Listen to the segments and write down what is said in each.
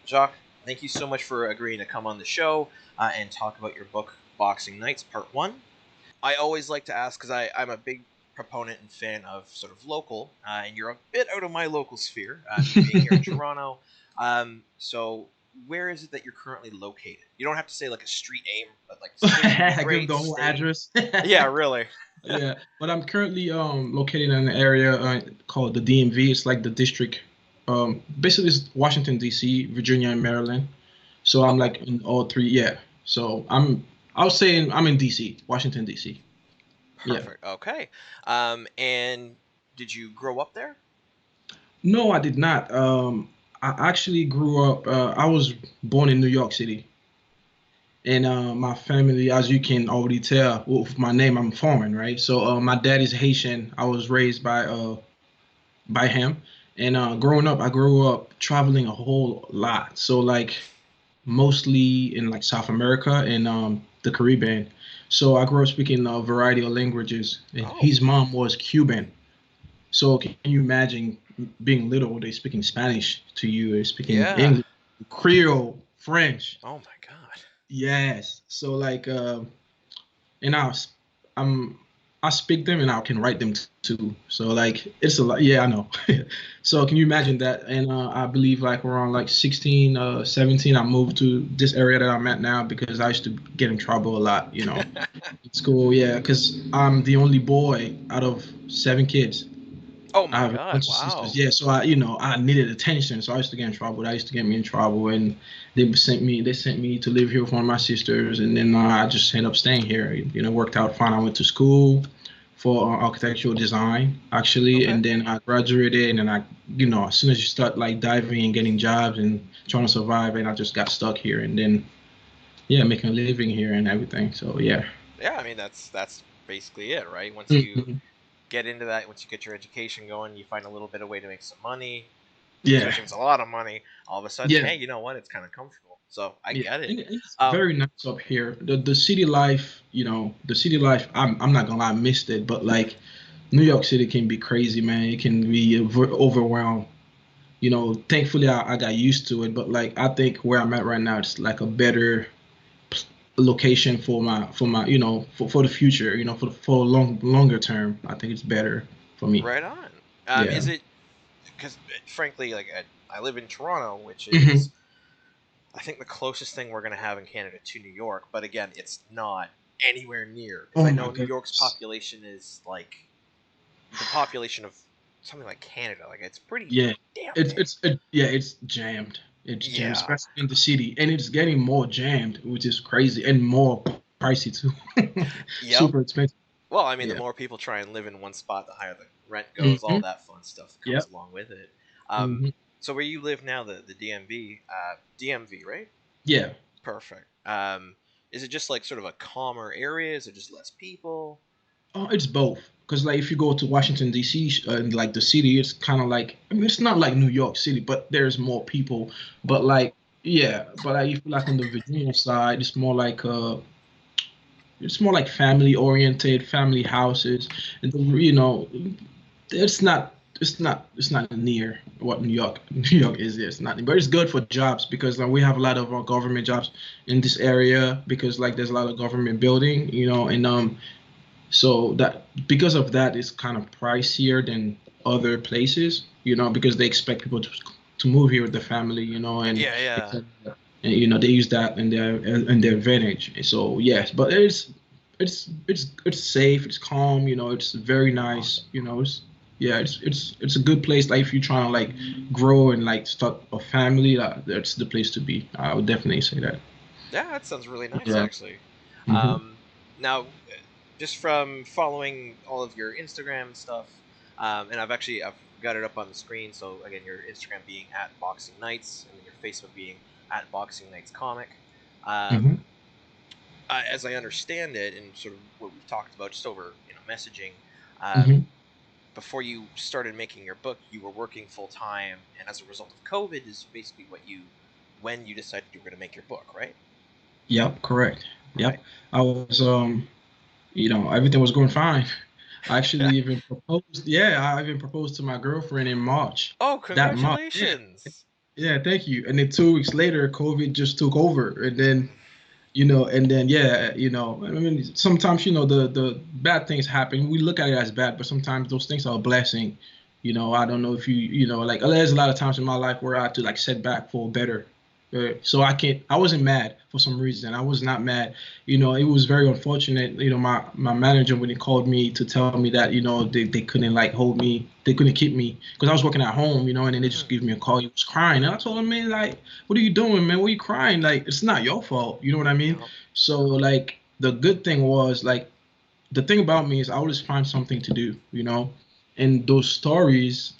Jacques, thank you so much for agreeing to come on the show and talk about your book, Boxing Nights, Part 1. I always like to ask, because I'm a big proponent and fan of sort of local, and you're a bit out of my local sphere, me being here in Toronto. So where is it that you're currently located? You don't have to say like a street name, but like city, Give grade, the whole state. address. Yeah, really. Yeah, but I'm currently located in an area called the DMV. It's like the district. Basically, it's Washington D.C., Virginia, and Maryland. So I'm Okay, like in all three. Yeah. So I was saying I'm in D.C., Washington D.C. Yeah. perfect. Okay. And did you grow up there? No, I did not. I actually grew up. I was born in New York City, and my family, as you can already tell, with my name, I'm foreign, right? So my dad is Haitian. I was raised by him. And growing up, I grew up traveling a whole lot. So like mostly in like South America and the Caribbean. So I grew up speaking a variety of languages. And Oh, his mom was Cuban. So can you imagine being little, they speaking Spanish to you, they speaking yeah. English, Creole, French. Oh my God. Yes. So like and I'm I speak them and I can write them too. So like it's a lot. Yeah, I know. So can you imagine that? And I believe like around like 16, 17, I moved to this area that I'm at now because I used to get in trouble a lot, in school. Yeah, because I'm the only boy out of seven kids. Oh I my have a God. bunch of sisters. Wow. Yeah, so I needed attention. So I used to get in trouble. That used to get me in trouble, and they sent me to live here with one of my sisters, and then I just ended up staying here. Worked out fine. I went to school for architectural design actually, Okay. and then I graduated, and as soon as you start like diving and getting jobs and trying to survive, and I just got stuck here, and then yeah, making a living here and everything. So yeah. Yeah, I mean that's basically it, right? Once you Mhm. get into that, once you get your education going, you find a little bit of way to make some money, Yeah. especially if it's a lot of money. All of a sudden, Yeah. hey, you know what? It's kind of comfortable. So I Yeah, get it. and it's Um, very nice up here. The city life, the city life. I'm not gonna lie, I missed it. But like New York City can be crazy, man. It can be overwhelmed. Thankfully I got used to it. But like I think where I'm at right now, it's like a better p- location for the future. For longer term. I think it's better for me. right on. Yeah. Is it because frankly, like I live in Toronto, which Hmm. is I think the closest thing we're gonna have in Canada to New York, but again, it's not anywhere near because Oh I my know New York's goodness. population is like the population of something like Canada. Like it's pretty Yeah, damn it's big. it's it, yeah, it's jammed. It's jammed, Yeah. especially in the city, and it's getting more jammed, which is crazy and more pricey too. Yep. Super expensive. Well, I mean, the Yeah. more people try and live in one spot, the higher the rent goes. All Hmm. that fun stuff that comes Yep. along with it. Um, Hmm. so where you live now, the DMV, DMV, right? Yeah. Perfect. Is it just like sort of a calmer area? Is it just less people? Oh, it's both. Because like if you go to Washington D.C. And like the city, it's kind of like it's not like New York City, but there's more people. But Ooh. like yeah, but like if you like on the Virginia side, it's more like family oriented, family houses, and it's not it's not near what New York New York is. It's not, but it's good for jobs because we have a lot of government jobs in this area because like there's a lot of government building, and so that because of that it's kind of pricier than other places, because they expect people to move here with the family, and Yeah, yeah. and they use that in their advantage. So yes, but it's safe, it's calm, it's very nice, Awesome. yeah, it's a good place. Like if you're trying to like grow and like start a family, that's the place to be. I would definitely say that. Yeah, that sounds really nice, Yeah. actually. Hmm. Now, just from following all of your Instagram stuff, and I've got it up on the screen. So again, your Instagram being at Boxing Nights, and then your Facebook being at Boxing Nights Comic. Hmm. Um, as I understand it, and sort of what we've talked about just over messaging, Hmm. before you started making your book, you were working full time, and as a result of COVID, is basically when you decided you were going to make your book, right? Yep, correct. Right. Yep. I was everything was going fine. I actually even proposed. Yeah, I even proposed to my girlfriend in March. Oh, That month. Yeah. congratulations! Yeah, thank you. And then 2 weeks later, COVID just took over, and then yeah, I mean, sometimes the bad things happen. We look at it as bad, but sometimes those things are a blessing. I don't know if like there's a lot of times in my life where I had to like set back for better. So I wasn't mad for some reason. I was not mad. It was very unfortunate. My manager when he called me to tell me that they couldn't like hold me, they couldn't keep me because I was working at home, and then they just give me a call. He was crying, and I told him, man, like, what are you doing, man? What are you crying? Like, it's not your fault. You know what I mean? Yeah. So like the good thing was like the thing about me is I always find something to do, and those stories,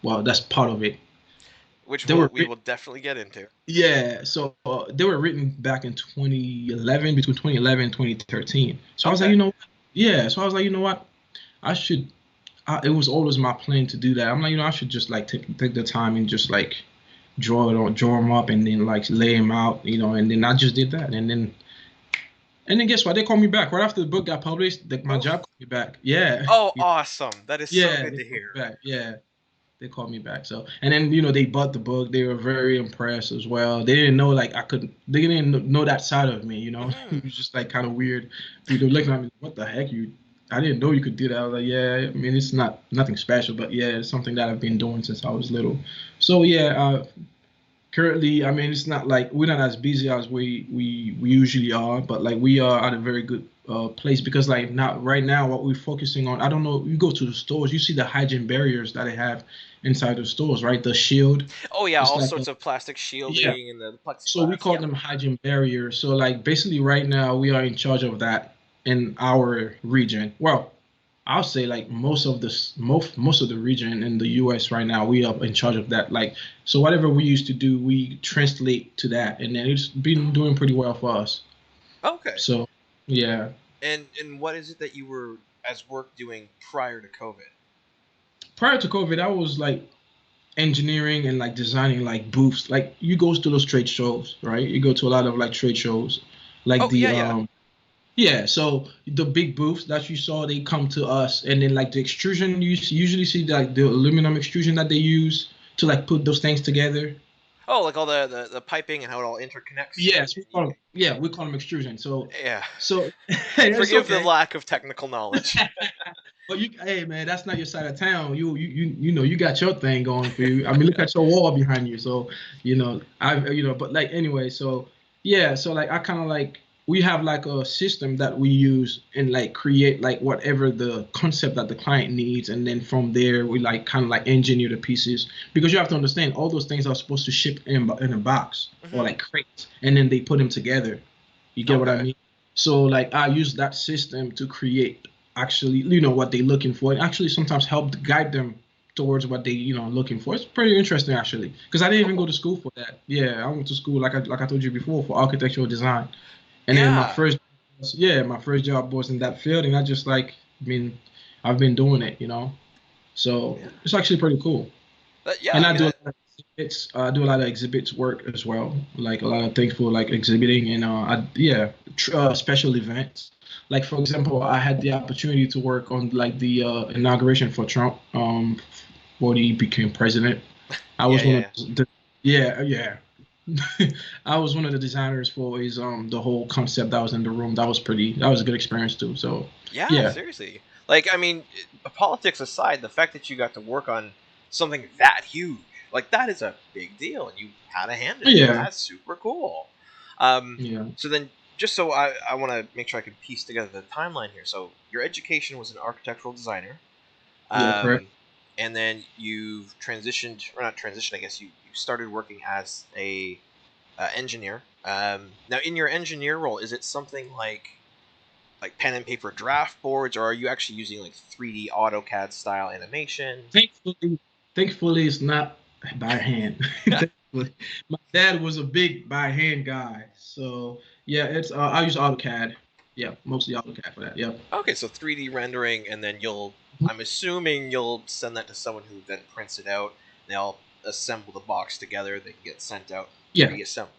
well, that's part of it. Which They were we will definitely get into. Yeah, so they were written back in 2011, between 2011 and 2013. So I was like, Okay. yeah. So I was like, you know what? I should. It was always my plan to do that. I'm like, I should just like take the time and just like draw them up, and then like lay them out, and then I just did that, and then guess what? They called me back right after the book got published. My Oh. job called me back. Yeah, Oh, awesome! That is so yeah, good they to called hear. me back. Yeah. They called me back. So, and then they bought the book. They were very impressed as well. They didn't know like I could. They didn't know that side of me. Hmm. It was just like kind of weird. People looking at me, what the heck? I didn't know you could do that. I was like, yeah. I mean, it's nothing special, but yeah, it's something that I've been doing since I was little. So yeah, currently, I mean, it's not like we're not as busy as we usually are, but like we are at a very good place because like not right now what we're focusing on. I don't know. You go to the stores, you see the hygiene barriers that they have inside the stores, right? The shield. Oh yeah, It's all like sorts of plastic yeah. shielding and the So we plexiglass. call Yeah. them hygiene barriers. So like basically right now we are in charge of that in our region. Well, I'll say like most of the region in the U.S. right now, we are in charge of that. Like, so whatever we used to do, we translate to that, and then it's been doing pretty well for us. Okay. So, yeah. And what is it that you were as work doing prior to COVID? Prior to COVID, I was like engineering and like designing like booths. Like you go to those trade shows, right? You go to a lot of like trade shows, like Oh the yeah, yeah. yeah, so the big booths that you saw, they come to us, and then like the extrusion, you usually see like the aluminum extrusion that they use to like put those things together. Oh, like all the piping and how it all interconnects and Yes, you, we call them extrusion. So, yeah. so it's Forgive the okay. lack of technical knowledge. But hey man, that's not your side of town. You got your thing going for you. I mean, look at your wall behind you. So, but like anyway, so yeah, so like I kind of like we have like a system that we use and like create like whatever the concept that the client needs, and then from there we like kind of like engineer the pieces because you have to understand all those things are supposed to ship in a box or Hmm. like crates, and then they put them together. You get what I Okay. mean? So like I use that system to create actually what they're looking for and actually sometimes help guide them towards what they looking for. It's pretty interesting actually because I didn't even go Cool. to school for that. Yeah, I went to school like I told you before for architectural design, and then Yeah. my first job was in that field, and I just like I've been doing it. So Yeah. it's actually pretty cool. Yeah. And I I mean, do a lot of exhibits. I do a lot of exhibits work as well, like a lot of things for like exhibiting and special events. Like for example, I had the opportunity to work on like the inauguration for Trump, when he became president. I yeah, was one of yeah. the yeah, yeah. I was one of the designers for his the whole concept that was in the room. That was a good experience too. So Yeah, yeah, seriously. Like, I mean, politics aside, the fact that you got to work on something that huge, like that is a big deal, and you had a hand in it. yeah, That's super cool. Um, yeah, so then, just so I want to make sure I can piece together the timeline here. So your education was an architectural designer, yeah, correct. um, and then you've transitioned, or not transitioned, I guess you started working as a engineer. Now, in your engineer role, is it something like pen and paper draft boards, or are you actually using like 3D AutoCAD style animation? Thankfully, thankfully, it's not by hand. Thankfully, my dad was a big by hand guy, so yeah, it's I use AutoCAD. Yeah, mostly AutoCAD for that. Yep. Okay, so 3D rendering, and then I'm assuming you'll send that to someone who then prints it out. They'll assemble the box together. They can get sent out Yeah. reassembled.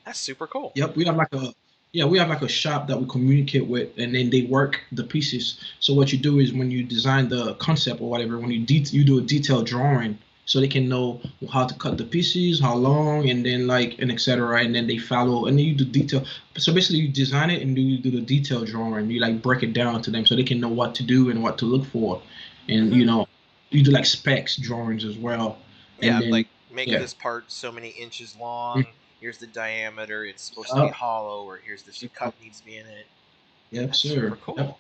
That's super cool. Yep. We have like a shop that we communicate with, and then they work the pieces. So what you do is when you design the concept or whatever, when you do a detailed drawing. so they can know how to cut the pieces, how long, and then like and etc. And then they follow, and then you do detail. So basically, you design it and you do the detail drawing. You like break it down to them so they can know what to do and what to look for, and Hmm. you do like specs drawings as well, and Yeah, then like make yeah. this part so many inches long. Here's the diameter. It's supposed to be Yep. hollow, or here's this cut needs to be in it. Yep, That's super sir. Yep. cool.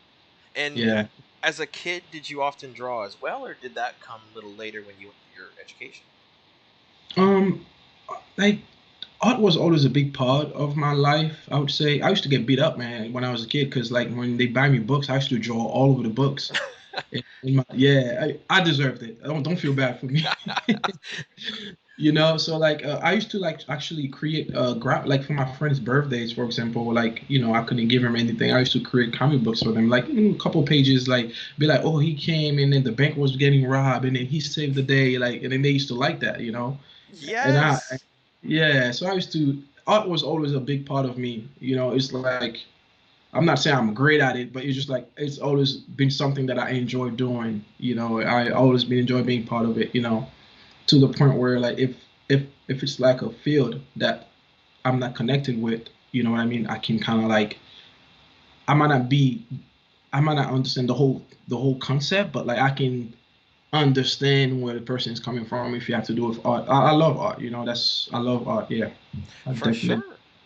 And Yeah. as a kid, did you often draw as well, or did that come a little later when you went through your education? Um, like art was always a big part of my life. I would say I used to get beat up, man, when I was a kid, because like when they buy me books, I used to draw all over the books. Yeah, I deserved it. Don't feel bad for me. So like I used to like actually create like for my friends' birthdays, for example, like I couldn't give them anything. I used to create comic books for them, like a couple pages, like be like, oh, he came and then the bank was getting robbed and then he saved the day, like, and then they used to like that. And Yes. yeah, so I used to art was always a big part of me. It's like I'm not saying I'm great at it, but it's just like it's always been something that I enjoy doing. I always been enjoy being part of it. To the point where like if it's like a field that I'm not connected with, you know what I mean? I can kind of like I might not be I might not understand the whole concept, but like I can understand where the person is coming from if you have to do with art. I love art. I love art. Yeah, I For definitely. sure.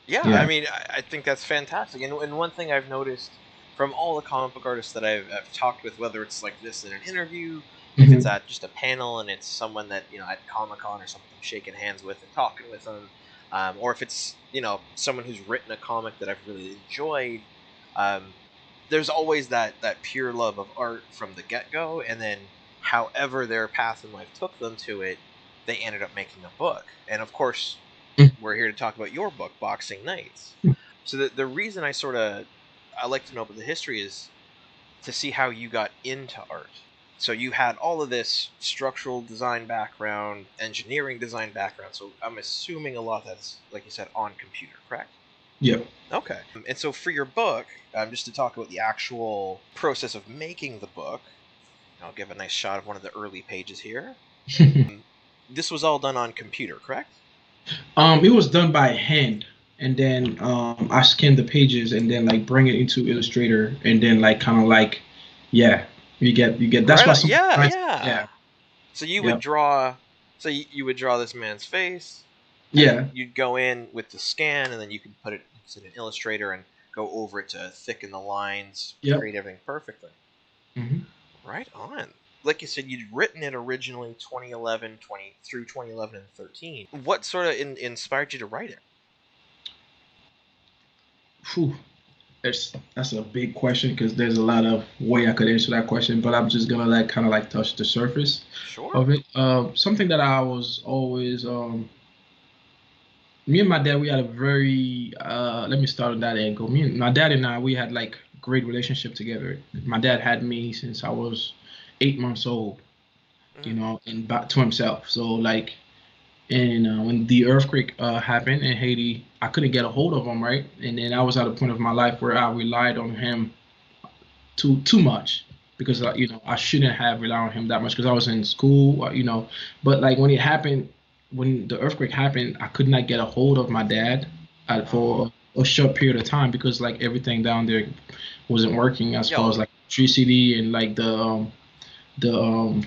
Yeah, I Yeah. mean, I think that's fantastic. And one thing I've noticed from all the comic book artists that I've talked with, whether it's like this in an interview, if it's Hmm. at just a panel and it's someone that, at Comic Con or something, shaking hands with and talking with them, or if it's, someone who's written a comic that I've really enjoyed, um, there's always that pure love of art from the get go. And then, however their path in life took them to it, they ended up making a book. And of course, we're here to talk about your book, Boxing Nights. So the reason I like to know about the history is to see how you got into art. So you had all of this structural design background, engineering design background. So I'm assuming a lot of that's, like you said, on computer, correct? Yep. Okay. And so for your book, just to talk about the actual process of making the book, I'll give a nice shot of one of the early pages here. This was all done on computer, correct? It was done by hand, and then I scanned the pages and then like bring it into Illustrator, and then like kind of like, yeah, you get. That's Right. why some Yeah, clients, yeah, yeah. So you would yep, draw. So you would draw this man's face, and then yeah, you'd go in with the scan, and then you could put it in an Illustrator and go over it to thicken the lines, yep. create everything perfectly. Hmm. Right on. Like you said, you'd written it originally 2011, 20 through 2011 and 13. What sort of inspired you to write it? Phew. That's a big question because there's a lot of way I could answer that question, but I'm just gonna like kind of like touch the surface Sure. of it. Something that I was always me and my dad, we had a very let me start on that angle. Me and my dad and I, we had like great relationship together. My dad had me since I was 8 months old, Mm. and back to himself. So like, and when the earthquake happened in Haiti, I couldn't get a hold of him, right? And then I was at a point of my life where I relied on him too much because Mm-hmm. I shouldn't have relied on him that much because I was in school, But like when it happened, when the earthquake happened, I could not get a hold of my dad Oh. for a short period of time because like everything down there wasn't working as far as Yo, like electricity and like the the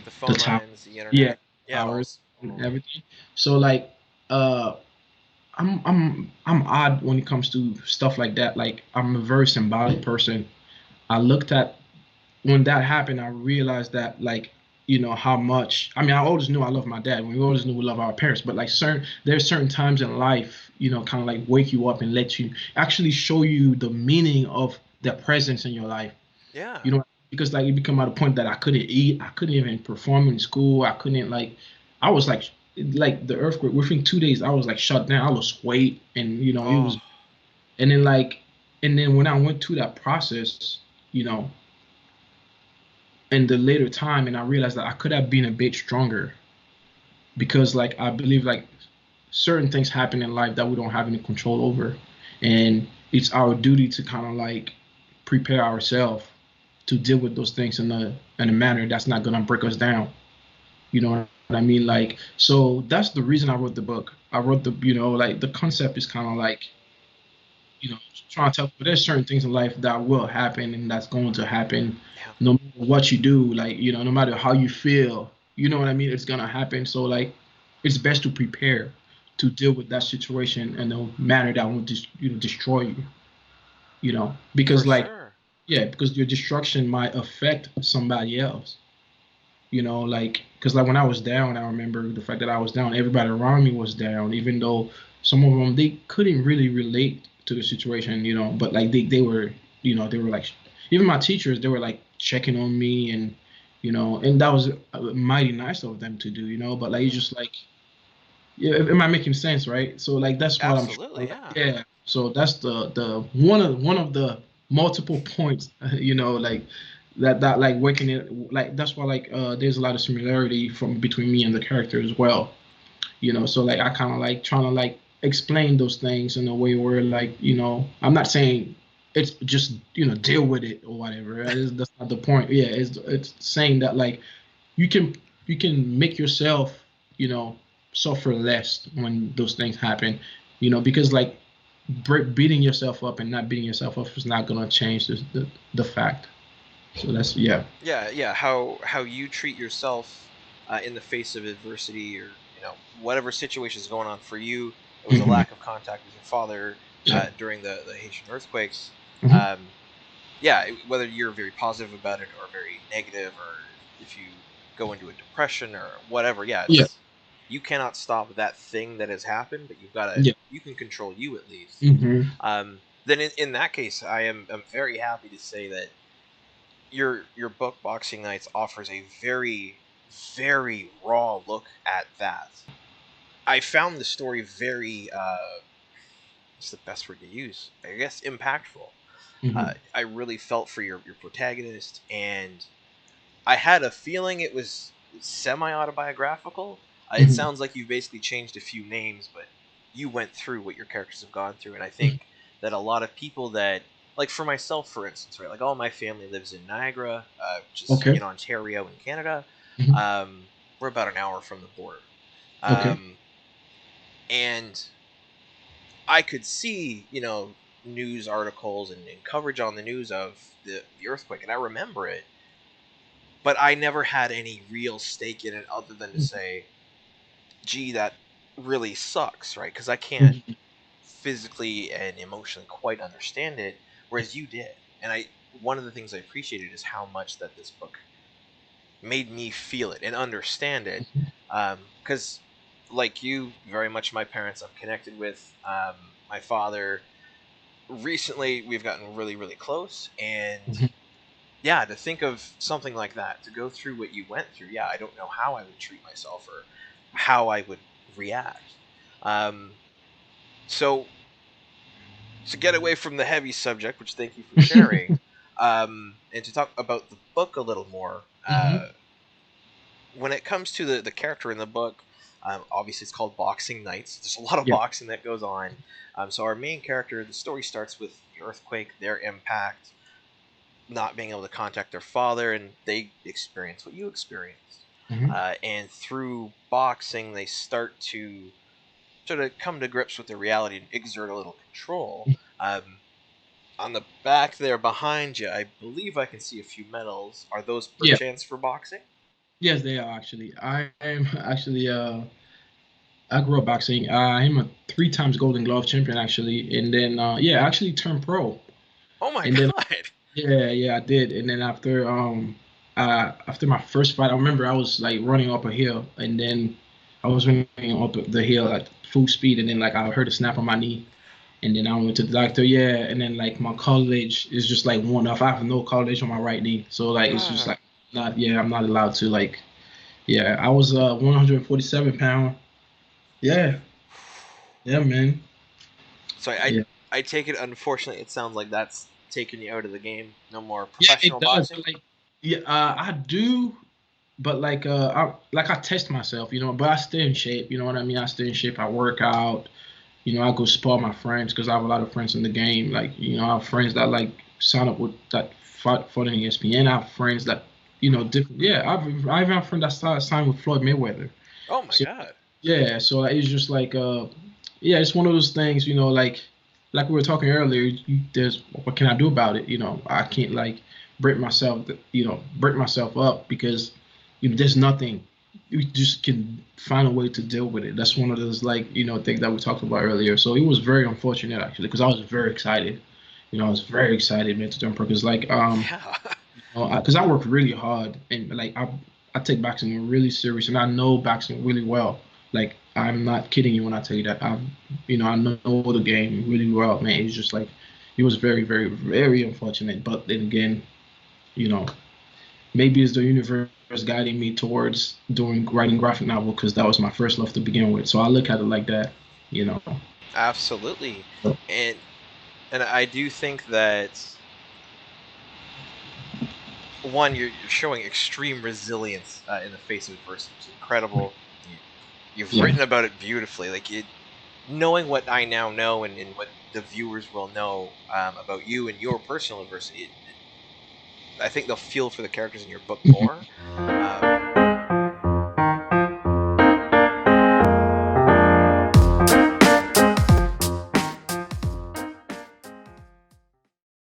the phone tower, lines, the yeah, internet. Yeah, it all. towers and everything. So like uh I'm odd when it comes to stuff like that. Like I'm a very symbolic person. I looked at when that happened, I realized that like how much. I mean, I always knew I love my dad. We always knew we love our parents, but like there's certain times in life, kind of like wake you up and let you actually show you the meaning of their presence in your life. Yeah. You know, because like it became at a point that I couldn't eat, I couldn't even perform in school, I couldn't like, I was like the earthquake within 2 days, I was like shut down. I lost weight, and it Oh. was, and then like, and then when I went through that process, you know in the later time, and I realized that I could have been a bit stronger because like I believe like certain things happen in life that we don't have any control over, and it's our duty to kind of like prepare ourselves to deal with those things in a manner that's not gonna break us down. You know what I mean? Like, so that's the reason I wrote the book. I wrote the, like the concept is kind of like, you know, trying to tell people there's certain things in life that will happen and that's going to happen Yeah, no matter what you do, like, no matter how you feel, you know what I mean? It's gonna happen. So like it's best to prepare to deal with that situation in a manner that won't just, destroy you, for because like, sure. yeah, because your destruction might affect somebody else. Like, because like when I was down, I remember the fact that I was down, everybody around me was down, even though some of them they couldn't really relate to the situation, but like they were, they were like, even my teachers, they were like checking on me, and that was mighty nice of them to do, but like it's Hmm. just like, yeah, it might make sense, right? So like that's what I'm Absolutely, trying to, yeah. yeah. So that's the one of the multiple points, like that like working it, like that's why like there's a lot of similarity from between me and the character as well. So like I kind of like trying to like explain those things in a way where like, I'm not saying it's just, deal with it or whatever. That's not the point. Yeah, it's saying that like you can you can make yourself, you know, suffer less when those things happen, because like beating yourself up and not beating yourself up is not gonna change the fact. So that's, yeah. Yeah, yeah. How you treat yourself in the face of adversity, or whatever situation is going on for you. It was a Hmm. lack of contact with your father Yeah. during the Haitian earthquakes. Hmm. Um, yeah, whether you're very positive about it or very negative, or if you go into a depression or whatever, yeah, Yeah. it's you cannot stop that thing that has happened, but Yeah. you can control you at least. Hmm. Then in that case, I'm very happy to say that your book Boxing Nights offers a very very raw look at that. I found the story very what's the best word to use? I guess impactful. Hmm. I really felt for your protagonist, and I had a feeling it was semi autobiographical. It Hmm. sounds like you basically changed a few names, but you went through what your characters have gone through, and I think that a lot of people that, like for myself, for instance, right, like all my family lives in Niagara, which is Okay. in Ontario in Canada. Hmm. We're about an hour from the border, Okay. um, and I could see, news articles and coverage on the news of the earthquake, and I remember it, but I never had any real stake in it other than to say, gee, that really sucks, right? Because I can't Hmm. physically and emotionally quite understand it, whereas you did. And one of the things I appreciated is how much that this book made me feel it and understand it. Because, like you, very much my parents I'm connected with. My father, recently, we've gotten really, really close. And Hmm. yeah, to think of something like that, to go through what you went through, yeah, I don't know how I would treat myself or how I would react. Um, so to get away from the heavy subject, which thank you for sharing, and to talk about the book a little more, Hmm. when it comes to the character in the book, obviously it's called Boxing Nights. There's a lot of Yeah. boxing that goes on. So our main character, the story starts with the earthquake, their impact, not being able to contact their father, and they experience what you experienced. Hmm. And through boxing, they start to sort of come to grips with the reality and exert a little control. On the back there behind you, I believe I can see a few medals. Are those Yeah. perchance for boxing? Yes, they are actually. I am actually I grew up boxing. I'm a three times Golden Glove champion actually, and then yeah, I actually turned pro. Oh my And then god! yeah, yeah, I did. And then after my first fight, I remember I was like running up a hill, and then I was running up the hill at full speed, and then like I heard a snap on my knee, and then I went to the doctor. Yeah, and then like my college is just like one off. I have no college on my right knee, so like it's just like not. Yeah, I'm not allowed to like. Yeah, I was 147 pound. Yeah, yeah, man. So Yeah. I take it. Unfortunately, it sounds like that's taking you out of the game. No more Yeah, it professional does. boxing. But like, yeah, I do, but like, I test myself, but I stay in shape. You know what I mean? I stay in shape. I work out. I go spar my friends because I have a lot of friends in the game. Like, I have friends that like sign up with that fought in ESPN. I have friends that different. Yeah, I have a friend that started signed with Floyd Mayweather. Oh my So God. yeah, so like, it's just like yeah, it's one of those things, like we were talking earlier. There's what can I do about it? I can't like break myself up because there's nothing. You just can find a way to deal with it. That's one of those like things that we talked about earlier. So it was very unfortunate actually because I was very excited. I was very excited, man, to jump pro because like Yeah. because I work really hard and like I take boxing really serious and I know boxing really well. Like I'm not kidding you when I tell you that I know the game really well, man. It's just like it was very, very, very unfortunate. But then again, you know, maybe it's the universe guiding me towards doing writing graphic novel because that was my first love to begin with. So I look at it like that, you know. Absolutely. And I do think that one, you're showing extreme resilience in the face of adversity. It's incredible. You've Yeah. written about it beautifully. Like it, knowing what I now know and what the viewers will know about you and your personal adversity, I think they'll feel for the characters in your book more.